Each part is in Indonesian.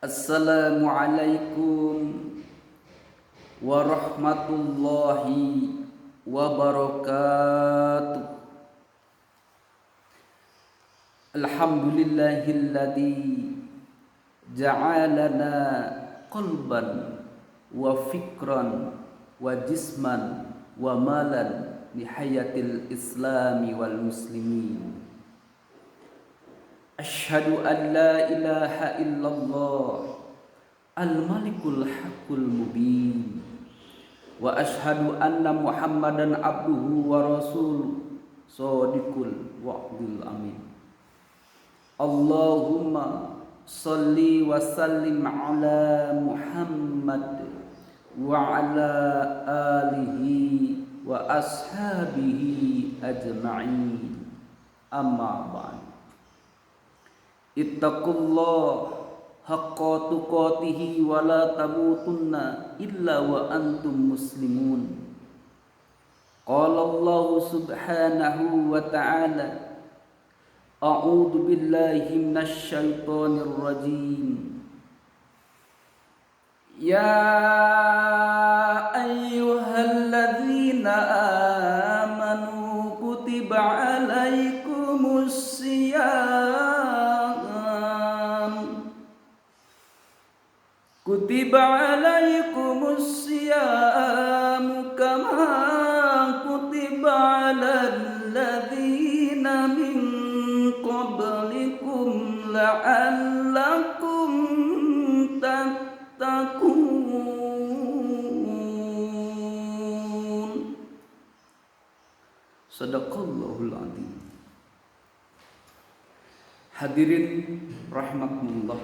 Assalamualaikum warahmatullahi wabarakatuh. Alhamdulillahilladzi ja'alana qalban wa fikran wa jisman wa malan li hayatil islami wal muslimin. Asyhadu an la ilaha illallah al-malikul haqqul mubin wa asyhadu anna muhammadan abduhu wa rasuluh shadiqul wa'dul amin. Allahumma salli wa sallim ala Muhammad wa ala alihi wa ashabihi ajma'in, amma ba'd. Ittaqullah haqqa tuqatihi wa la tamutunna illa wa antum muslimun. Qala Allah subhanahu wa ta'ala, a'udzu billahi minasy syaithanir rajim. Ya ayyuhalladzina amanu kutiba alaikumus Kutiba alaikumus siyam kama kutiba alal ladzina min qablikum la'allakum tattaqun. Shadaqallahul adzim. Hadirin rahimakumullah,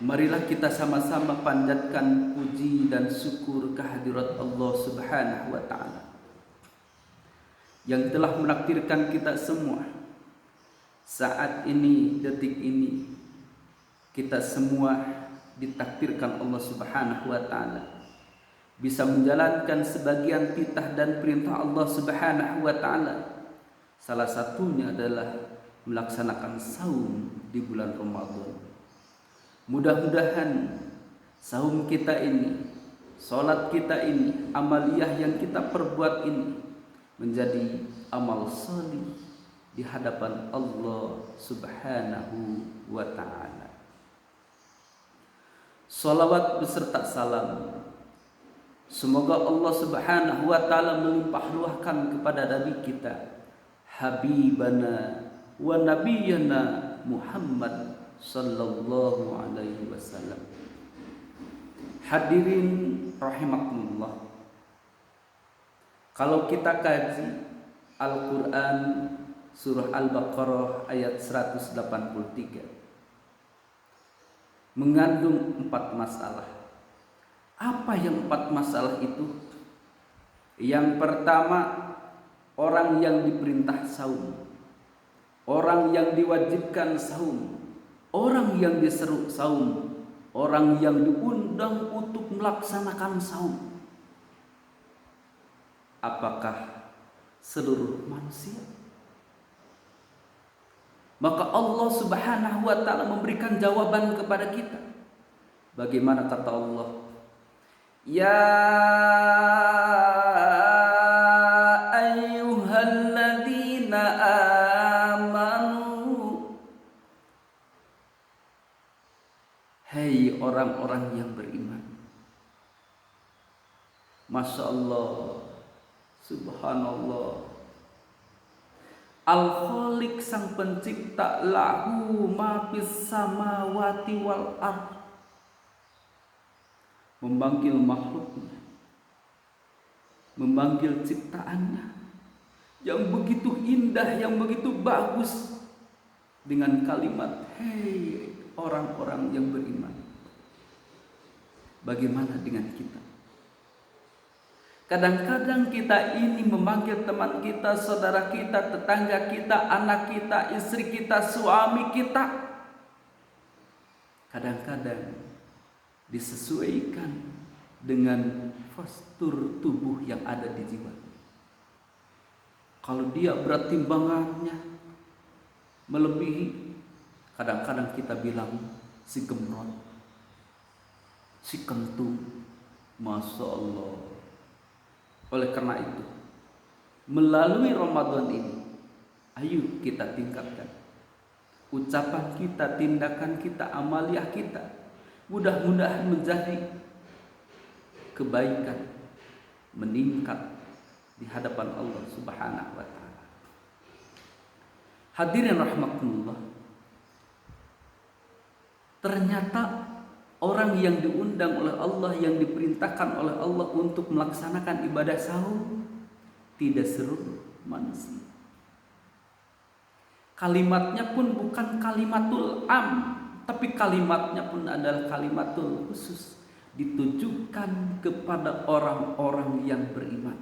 marilah kita sama-sama panjatkan puji dan syukur kehadirat Allah Subhanahu wa ta'ala yang telah menakdirkan kita semua saat ini, detik ini. Kita semua ditakdirkan Allah Subhanahu wa ta'ala bisa menjalankan sebagian titah dan perintah Allah Subhanahu wa ta'ala. Salah satunya adalah melaksanakan saum di bulan Ramadan. Mudah-mudahan saum kita ini, salat kita ini, amaliyah yang kita perbuat ini menjadi amal salih di hadapan Allah Subhanahu wa ta'ala. Salawat beserta salam semoga Allah Subhanahu wa ta'ala melimpah luahkan kepada Nabi kita, Habibana wa Nabiyana Muhammad sallallahu alaihi wasallam. Hadirin rahimakumullah, kalau kita kaji Al-Quran surah Al-Baqarah ayat 183 mengandung 4 masalah. Apa yang 4 masalah itu? Yang pertama, orang yang diperintah saum, orang yang diwajibkan saum, orang yang diseru saum, orang yang diundang untuk melaksanakan saum. Apakah seluruh manusia? Maka Allah Subhanahu wa ta'ala memberikan jawaban kepada kita. Bagaimana kata Allah? Ya ayyuhalladzina amanu, hai orang-orang yang beriman. Masya Allah, subhanallah. Al-Khaliq sang pencipta, lahu ma fis samawati wal ardh, memanggil makhluknya, memanggil ciptaannya yang begitu indah, yang begitu bagus dengan kalimat, hei orang-orang yang beriman. Bagaimana dengan kita? Kadang-kadang kita ini memanggil teman kita, saudara kita, tetangga kita, anak kita, istri kita, suami kita. Kadang-kadang disesuaikan dengan postur tubuh yang ada di jiwa. Kalau dia berat timbangannya melebihi, kadang-kadang kita bilang, si gemrot, si kentung. Masya Allah. Oleh karena itu, melalui Ramadan ini, ayo kita tingkatkan ucapan kita, tindakan kita, amaliah kita. Mudah-mudahan menjadi kebaikan, meningkat di hadapan Allah Subhanahu wa taala. Hadirin rahimakumullah. Ternyata orang yang diundang oleh Allah, yang diperintahkan oleh Allah untuk melaksanakan ibadah sahur tidak seluruh manusia. Kalimatnya pun bukan kalimatul am, tapi kalimatnya pun adalah kalimatul khusus, ditujukan kepada orang-orang yang beriman.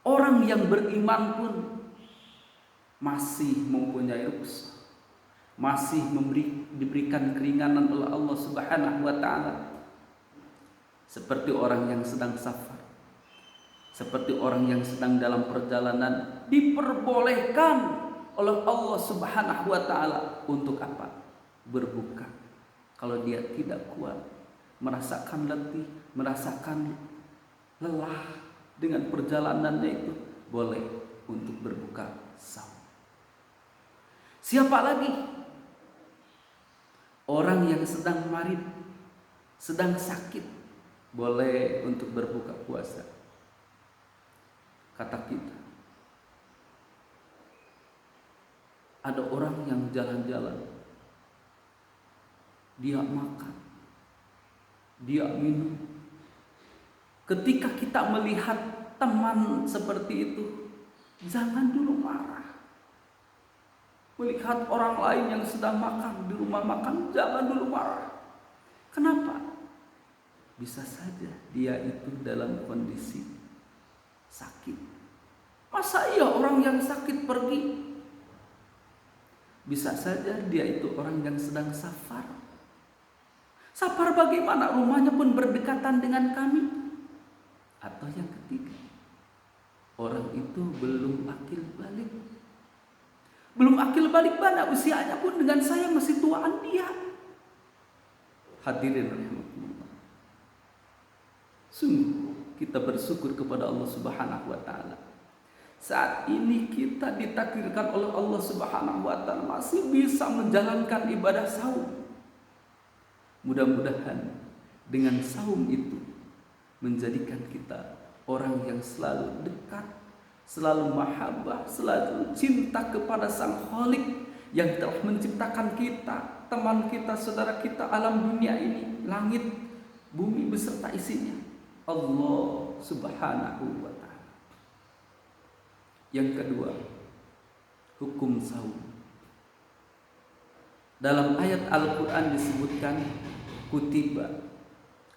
Orang yang beriman pun masih mempunyai rukhsah, masih diberikan keringanan oleh Allah Subhanahu wa taala. Seperti orang yang sedang safar, seperti orang yang sedang dalam perjalanan, diperbolehkan oleh Allah Subhanahu wa taala untuk apa? Berbuka. Kalau dia tidak kuat, merasakan letih, merasakan lelah dengan perjalanannya itu, boleh untuk berbuka sahur. Siapa lagi? Orang yang sedang marid, sedang sakit, boleh untuk berbuka puasa. Kata kita, ada orang yang jalan-jalan, dia makan, dia minum. Ketika kita melihat teman seperti itu, jangan dulu marah. Melihat orang lain yang sedang makan di rumah makan, jangan dulu marah. Kenapa? Bisa saja dia itu dalam kondisi sakit. Masa iya orang yang sakit pergi? Bisa saja dia itu orang yang sedang safar. Safar bagaimana? Rumahnya pun berdekatan dengan kami. Atau yang ketiga, orang itu belum akil balik. Belum akil balik mana? Usianya pun dengan saya masih tuaan dia. Hadirin rahimahullah. Sungguh kita bersyukur kepada Allah Subhanahu wa taala. Saat ini kita ditakdirkan oleh Allah Subhanahu wa taala masih bisa menjalankan ibadah saum. Mudah-mudahan dengan saum itu menjadikan kita orang yang selalu dekat, selalu mahabbah, selalu cinta kepada Sang Khalik yang telah menciptakan kita, teman kita, saudara kita, alam dunia ini, langit, bumi beserta isinya, Allah Subhanahu wa taala. Yang kedua, hukum saum. Dalam ayat Al-Qur'an disebutkan kutiba,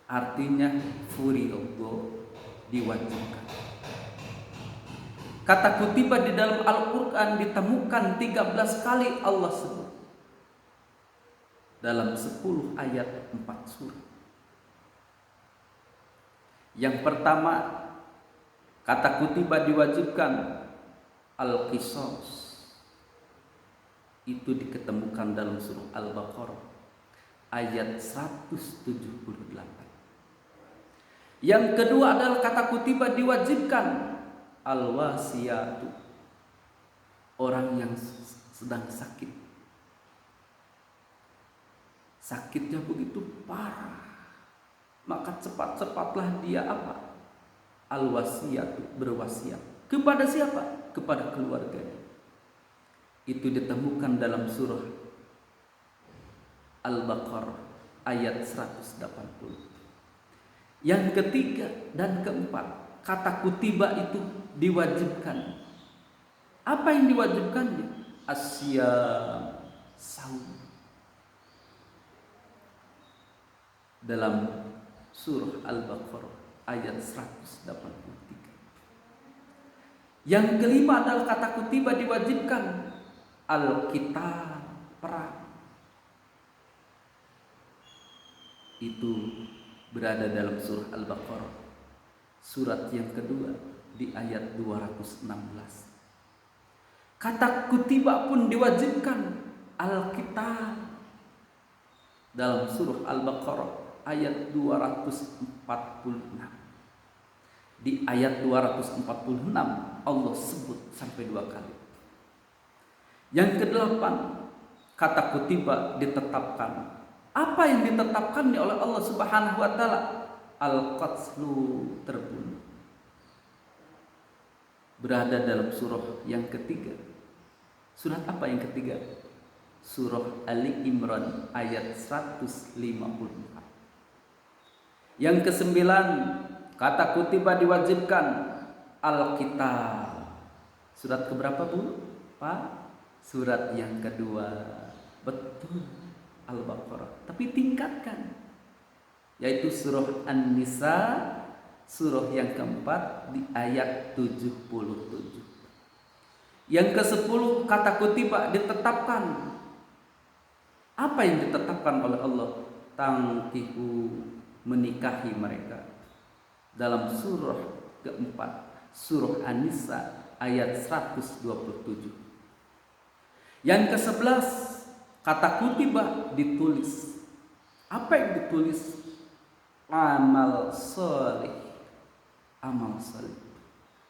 artinya furidallah, diwajibkan. Kata kutiba di dalam Al-Qur'an ditemukan 13 kali Allah sebut dalam 10 ayat 4 surah. Yang pertama, kata kutiba diwajibkan, al-qisas, itu diketemukan dalam surah Al-Baqarah ayat 178. Yang kedua adalah kata kutiba diwajibkan, al-wasiyatu, orang yang sedang sakit. Sakitnya begitu parah, maka cepat-cepatlah dia apa? Al-wasiyatu, berwasiat. Kepada siapa? Kepada keluarganya. Itu ditemukan dalam surah Al-Baqarah ayat 180. Yang ketiga dan keempat, kata kutiba itu diwajibkan. Apa yang diwajibkannya? Asyam, saum. Dalam surah Al-Baqarah ayat 183. Yang kelima adalah kata kutiba diwajibkan, al-qital, perang. Itu berada dalam surah Al-Baqarah, surat yang kedua di ayat 216. Kata kutiba pun diwajibkan, al-qital, dalam surah Al-Baqarah ayat 246. Di ayat 246 Allah sebut sampai 2 kali. Yang ke-8, kata kutiba ditetapkan. Apa yang ditetapkan oleh Allah Subhanahu wa taala? Al-qatlu, terbunuh. Berada dalam surah yang ketiga. Surat apa yang ketiga? Surah Ali Imran ayat 154. Yang ke-9, kata kutiba diwajibkan. Al-Qital. Surat keberapa, Bu? Pak? Surat yang kedua. Betul, Al-Baqarah. Tapi tingkatkan, yaitu surah An-Nisa, surah yang keempat di ayat 77. Yang ke-10, kata kutiba ditetapkan. Apa yang ditetapkan oleh Allah? Tangkihu, menikahi mereka. Dalam surah keempat, surah An-Nisa ayat 127. Yang ke-11, kata kutiba ditulis. Apa yang ditulis? Amal soleh. Amal soleh.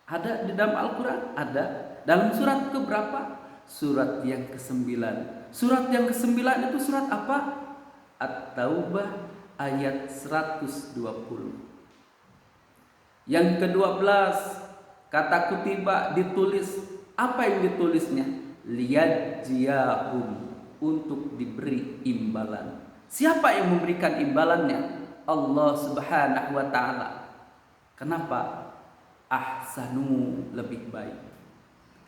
Ada di dalam Al-Quran? Ada. Dalam surat keberapa? Surat yang ke-9. Surat yang ke-9 itu surat apa? At-Taubah ayat 120. Yang ke-12, kata kutiba ditulis. Apa yang ditulisnya? Liyajziyahum, untuk diberi imbalan. Siapa yang memberikan imbalannya? Allah Subhanahu wa taala. Kenapa? Ahsanu, lebih baik.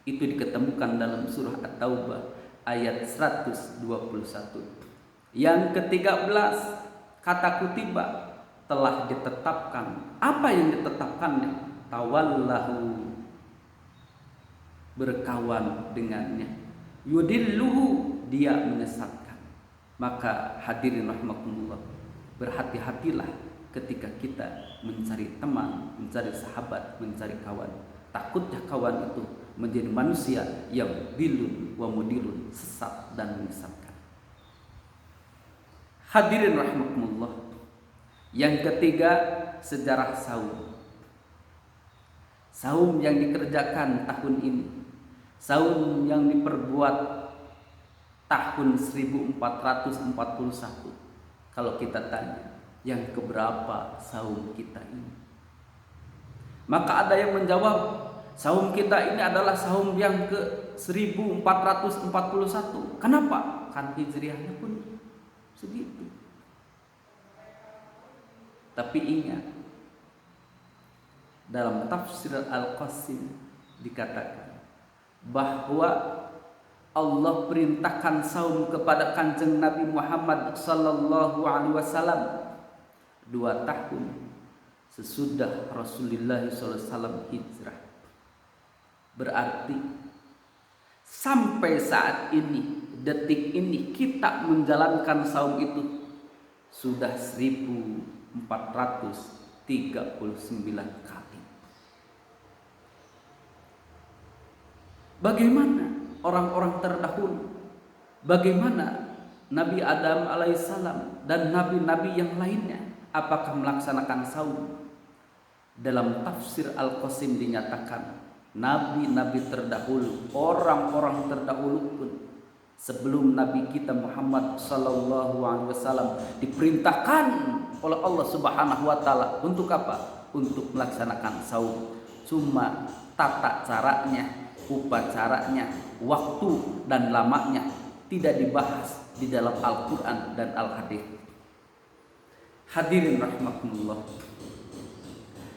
Itu diketemukan dalam surah At-Taubah ayat 121. Yang ke-13, kata kutiba telah ditetapkan. Apa yang ditetapkannya? Tawallahu, berkawan dengannya. Yudilluhu, dia menyesatkan. Maka hadirin rahimakumullah, berhati-hatilah ketika kita mencari teman, mencari sahabat, mencari kawan. Takutnya kawan itu menjadi manusia yang bilun wa mudilun, sesat dan menyesatkan. Hadirin rahimakumullah, yang ketiga, sejarah saum. Saum yang dikerjakan tahun ini, saum yang diperbuat tahun 1441. Kalau kita tanya, yang keberapa saum kita ini? Maka ada yang menjawab, saum kita ini adalah saum yang ke 1441. Kenapa? Kan hijriahnya pun segitu. Tapi ingat, dalam tafsir Al-Qasim dikatakan bahwa Allah perintahkan saum kepada Kanjeng Nabi Muhammad sallallahu alaihi wasallam 2 tahun sesudah Rasulullah sallallahu alaihi wasallam hijrah. Berarti sampai saat ini, detik ini, kita menjalankan saum itu sudah 1439 kali. Bagaimana orang-orang terdahulu? Bagaimana Nabi Adam alaihissalam dan nabi-nabi yang lainnya? Apakah melaksanakan saum? Dalam tafsir Al-Qasim dinyatakan, nabi-nabi terdahulu, orang-orang terdahulu pun sebelum Nabi kita Muhammad sallallahu alaihi wasallam diperintahkan oleh Allah Subhanahu wa taala untuk apa? Untuk melaksanakan saum. Cuma tata caranya, upacaranya, waktu dan lamanya tidak dibahas di dalam Al-Quran dan Al-Hadis. Hadirin rahimakumullah.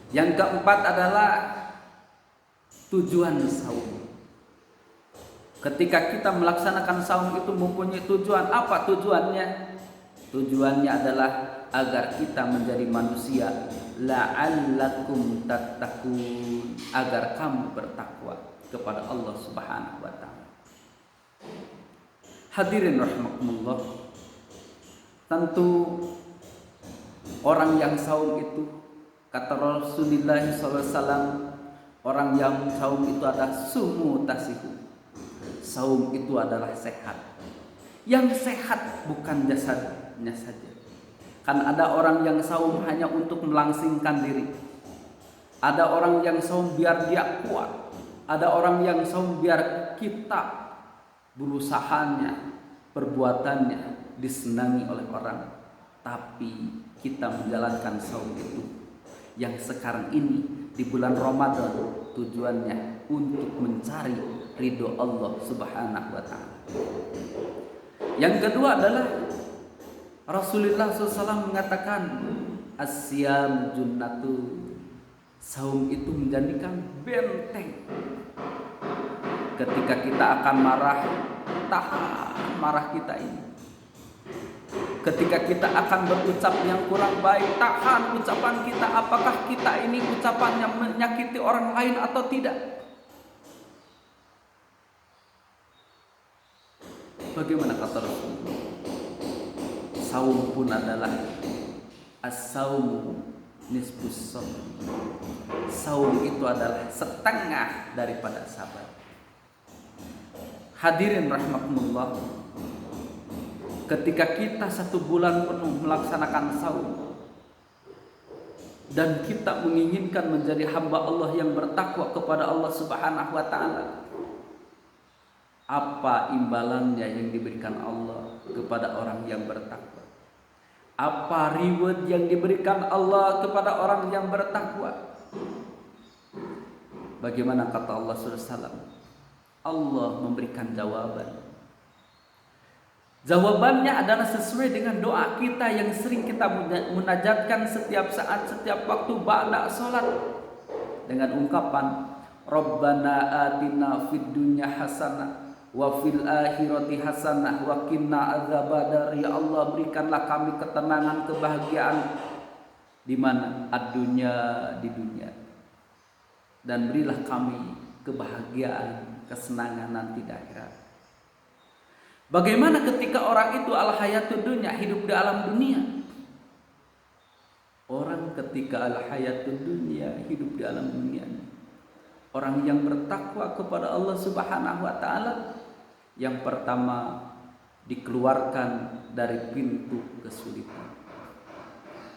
Yang keempat adalah tujuan saum. Ketika kita melaksanakan saum itu mempunyai tujuan. Apa tujuannya? Tujuannya adalah agar kita menjadi manusia la'allakum tattaqun, agar kamu bertakwa kepada Allah Subhanahu wa taala. Hadirin rahimakumullah, tentu orang yang saum itu, kata Rasulullah SAW, orang yang saum itu adalah sumu tasihu. Saum itu adalah sehat. Yang sehat bukan jasad, mudaratnya saja. Kan ada orang yang saum hanya untuk melangsingkan diri. Ada orang yang saum biar dia kuat. Ada orang yang saum biar kita berusahanya, perbuatannya disenangi oleh orang. Tapi kita menjalankan saum itu yang sekarang ini di bulan Ramadan tujuannya untuk mencari ridho Allah Subhanahu wa taala. Yang kedua adalah Rasulullah SAW mengatakan as-siyam junnatu. Saum itu menjadikan benteng. Ketika kita akan marah, tahan marah kita ini. Ketika kita akan berucap yang kurang baik, tahan ucapan kita. Apakah kita ini ucapannya menyakiti orang lain atau tidak? Bagaimana kata Rasulullah? Saum pun adalah as-saumu nisfus sabr. Saum itu adalah setengah daripada sabar. Hadirin rahimakumullah, ketika kita 1 bulan penuh melaksanakan saum dan kita menginginkan menjadi hamba Allah yang bertakwa kepada Allah Subhanahu wa taala, apa imbalannya yang diberikan Allah kepada orang yang bertakwa? Apa reward yang diberikan Allah kepada orang yang bertakwa? Bagaimana kata Allah SAW? Allah memberikan jawaban. Jawabannya adalah sesuai dengan doa kita yang sering kita munajatkan setiap saat, setiap waktu ba'da salat, dengan ungkapan Rabbana atina fid dunya hasanah wa fil akhirati hasanah wa qina adzabannar. Ya Allah, berikanlah kami ketenangan, kebahagiaan di mana? Ad-dunya, di dunia, dan berilah kami kebahagiaan, kesenangan nanti di akhirat. Bagaimana ketika orang itu al-hayatud dunya, hidup di alam dunia? Orang ketika al-hayatud dunya, hidup di alam dunia, orang yang bertakwa kepada Allah Subhanahu wa taala, yang pertama dikeluarkan dari pintu kesulitan.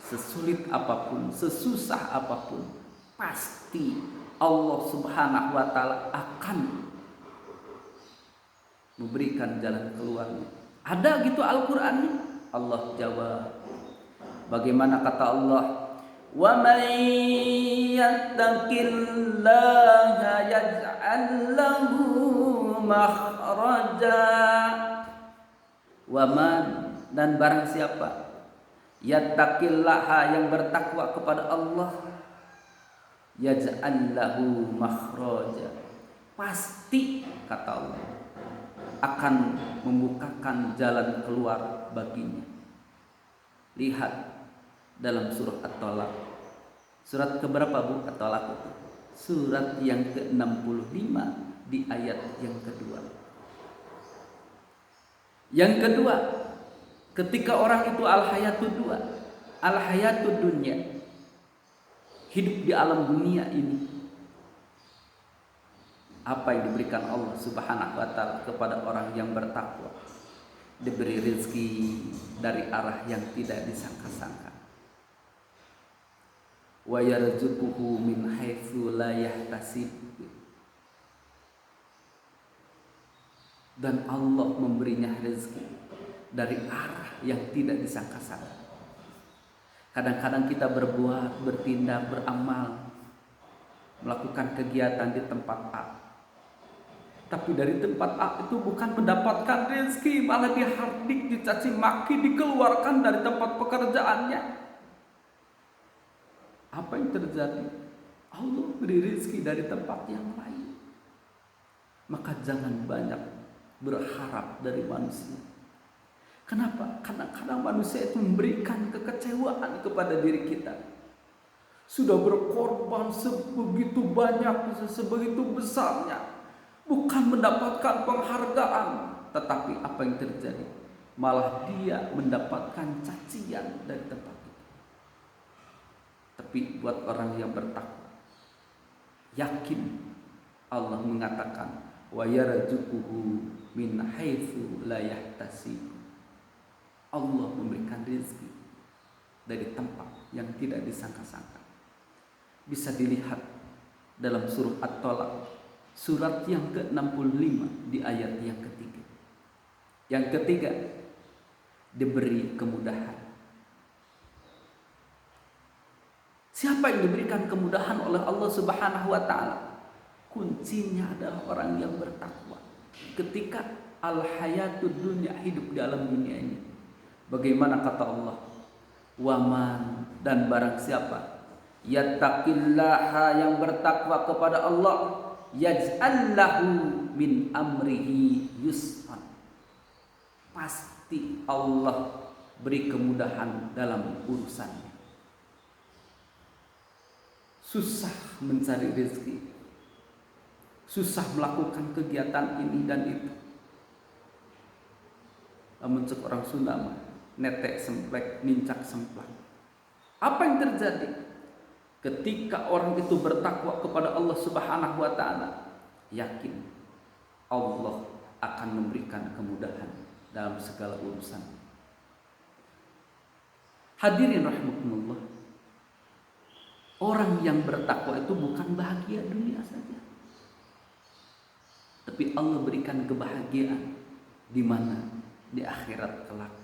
Sesulit apapun, sesusah apapun, pasti Allah Subhanahu wa taala akan memberikan jalan keluarnya. Ada gitu Al-Qur'an nih. Allah jawab. Bagaimana kata Allah? Wa may yattaqillaha yaj'al lahu makhraja. Wa man, dan barang siapa yattaqillaha, yang bertakwa kepada Allah, yaj'al lahu makhraja, pasti kata Allah akan membukakan jalan keluar baginya. Lihat dalam surah At-Talaq. Surat keberapa Bu At-Talaq itu? Surat yang ke-65 di ayat yang kedua. Yang kedua, ketika orang itu al-hayatud dunya, hidup di alam dunia ini, apa yang diberikan Allah Subhanahu wa taala kepada orang yang bertakwa? Diberi rezeki dari arah yang tidak disangka-sangka. Wa yarzuquhu min haitsu la yahtasib. Dan Allah memberinya rezeki dari arah yang tidak disangka-sangka. Kadang-kadang kita berbuat, bertindak, beramal, melakukan kegiatan di tempat A, tapi dari tempat A itu bukan mendapatkan rezeki, malah dihardik, dicaci maki, dikeluarkan dari tempat pekerjaannya. Apa yang terjadi? Allah beri rezeki dari tempat yang lain. Maka jangan banyak berharap dari manusia. Kenapa? Karena kadang manusia itu memberikan kekecewaan kepada diri kita. Sudah berkorban sebegitu banyak, sebegitu besarnya, bukan mendapatkan penghargaan, tetapi apa yang terjadi? Malah dia mendapatkan cacian dari tempat itu. Tapi buat orang yang bertakwa, yakin Allah mengatakan wa yarzuquhu min haitsu la yahtasib. Allah memberikan rezeki dari tempat yang tidak disangka-sangka. Bisa dilihat dalam surah At-Talaq, surat yang ke-65 di ayat yang ketiga. Yang ketiga, diberi kemudahan. Siapa yang diberikan kemudahan oleh Allah Subhanahu wa taala? Kuncinya adalah orang yang bertakwa. Ketika al-hayatud dunya, hidup di alam dunia ini, bagaimana kata Allah? Waman, dan barang siapa yattaqillaha, yang bertakwa kepada Allah, yaj'al lahu min amrihi yusran, pasti Allah beri kemudahan dalam urusannya. Susah mencari rezeki, susah melakukan kegiatan ini dan itu. Namun orang Sunda mah netek semplek, nincak semplak. Apa yang terjadi? Ketika orang itu bertakwa kepada Allah Subhanahu wa taala, yakin Allah akan memberikan kemudahan dalam segala urusan. Hadirin rahimakumullah, orang yang bertakwa itu bukan bahagia dunia saja, tapi Allah berikan kebahagiaan di mana? Di akhirat kelak.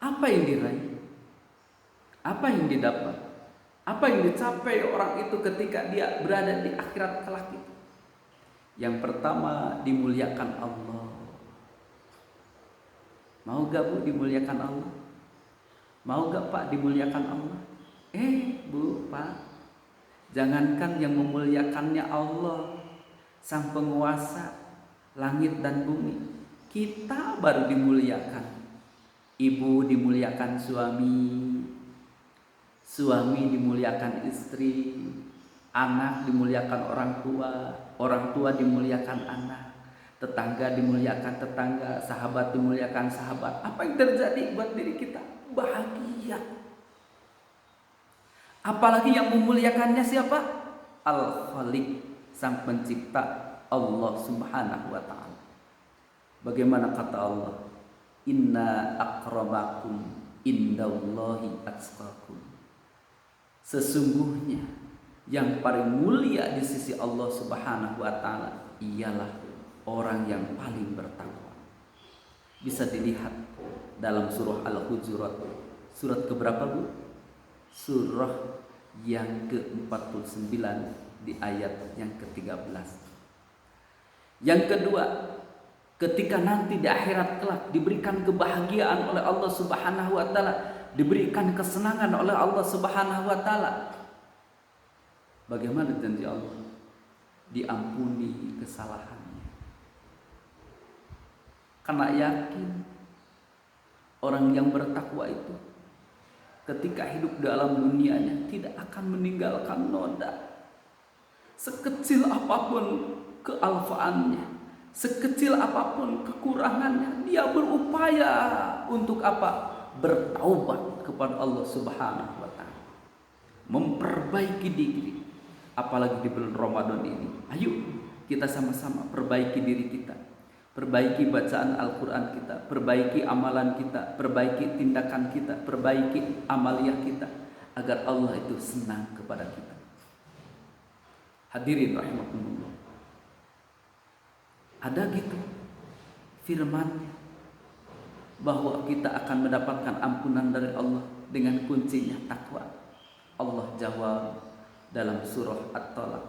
Apa yang diraih? Apa yang didapat? Apa yang dicapai orang itu ketika dia berada di akhirat kelak itu? Yang pertama, dimuliakan Allah. Mau gak Bu dimuliakan Allah? Mau gak Pak dimuliakan Allah? Bu, Pak, jangankan yang memuliakannya Allah, Sang Penguasa langit dan bumi, kita baru dimuliakan. Ibu dimuliakan suami dimuliakan istri, anak dimuliakan orang tua dimuliakan anak, tetangga dimuliakan tetangga, sahabat dimuliakan sahabat. Apa yang terjadi buat diri kita? Bahagia. Apalagi yang memuliakannya siapa? Al-Khaliq, Sang Pencipta, Allah Subhanahu wa taala. Bagaimana kata Allah? Inna akramakum indallahi atqakum. Sesungguhnya yang paling mulia di sisi Allah Subhanahu wa taala ialah orang yang paling bertakwa. Bisa dilihat dalam surah Al-Hujurat, surat keberapa Bu? Surah yang ke-49 di ayat yang ke-13. Yang kedua, ketika nanti di akhirat kelak diberikan kebahagiaan oleh Allah Subhanahu wa taala, diberikan kesenangan oleh Allah Subhanahu wa taala. Bagaimana janji Allah? Diampuni kesalahannya. Karena yakin orang yang bertakwa itu ketika hidup dalam dunianya tidak akan meninggalkan noda. Sekecil apapun kealfaannya, sekecil apapun kekurangannya, dia berupaya untuk apa? Bertaubat kepada Allah Subhanahu wa taala, memperbaiki diri. Apalagi di bulan Ramadan ini, ayo kita sama-sama perbaiki diri kita, perbaiki bacaan Al-Quran kita, perbaiki amalan kita, perbaiki tindakan kita, perbaiki amaliyah kita, agar Allah itu senang kepada kita. Hadirin rahimakumullah, ada gitu firman-Nya bahwa kita akan mendapatkan ampunan dari Allah dengan kuncinya takwa. Allah jawab dalam surah At-Talaq,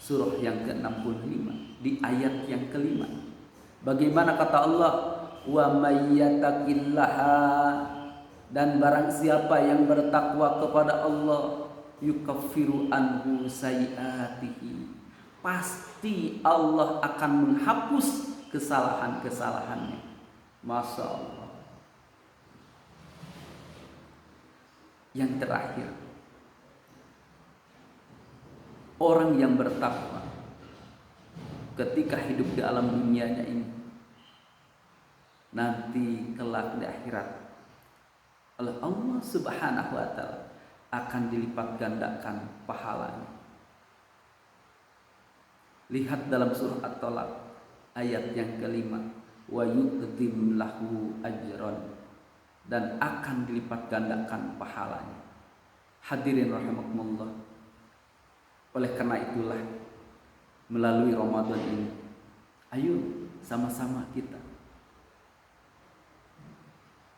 surah yang ke-65 di ayat yang ke-5. Bagaimana kata Allah? Wa may yattaqillaha, dan barang siapa yang bertakwa kepada Allah, yukaffiru anhu sayiatihi, pasti Allah akan menghapus kesalahan-kesalahannya. Masya Allah. Yang terakhir, orang yang bertakwa ketika hidup di alam dunianya ini, nanti kelak di akhirat oleh Allah Subhanahu wa taala akan dilipat gandakan pahalanya. Lihat dalam surah At-Talaq ayat yang ke-5. wa yu'dzim lahu ajran, dan akan dilipat gandakan pahalanya. Hadirin rahimakumullah. Oleh karena itulah melalui Ramadan ini, ayo sama-sama kita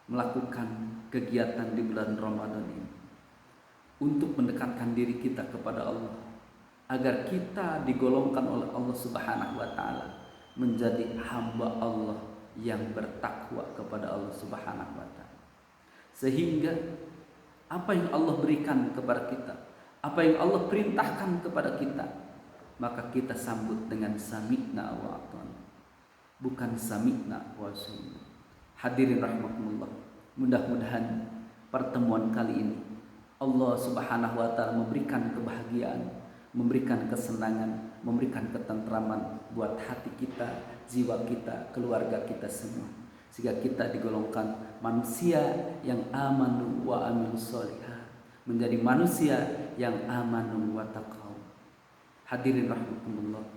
melakukan kegiatan di bulan Ramadan ini untuk mendekatkan diri kita kepada Allah, agar kita digolongkan oleh Allah Subhanahu wa taala menjadi hamba Allah yang bertakwa kepada Allah Subhanahu wa taala. Sehingga apa yang Allah berikan kepada kita, apa yang Allah perintahkan kepada kita, maka kita sambut dengan sami'na wa ata'na, bukan sami'na wa asayna. Hadirin rahimakumullah, mudah-mudahan pertemuan kali ini Allah Subhanahu wa taala memberikan kebahagiaan, memberikan kesenangan, memberikan ketentraman buat hati kita, jiwa kita, keluarga kita semua, sehingga kita digolongkan manusia yang amanu wa amilus solihah, menjadi manusia yang amanu wa taqaw. Hadirin rahimakumullah,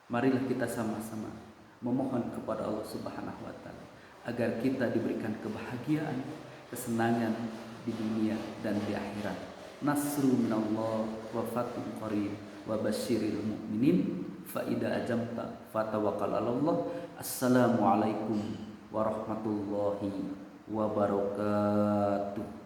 marilah kita sama-sama memohon kepada Allah Subhanahu wa taala agar kita diberikan kebahagiaan, kesenangan di dunia dan di akhirat. Nasru minallah wa fathun qarib wa basyiril mu'minin fa idza ajamta fatawakkal 'alallah. Assalamualaikum warahmatullahi wabarakatuh.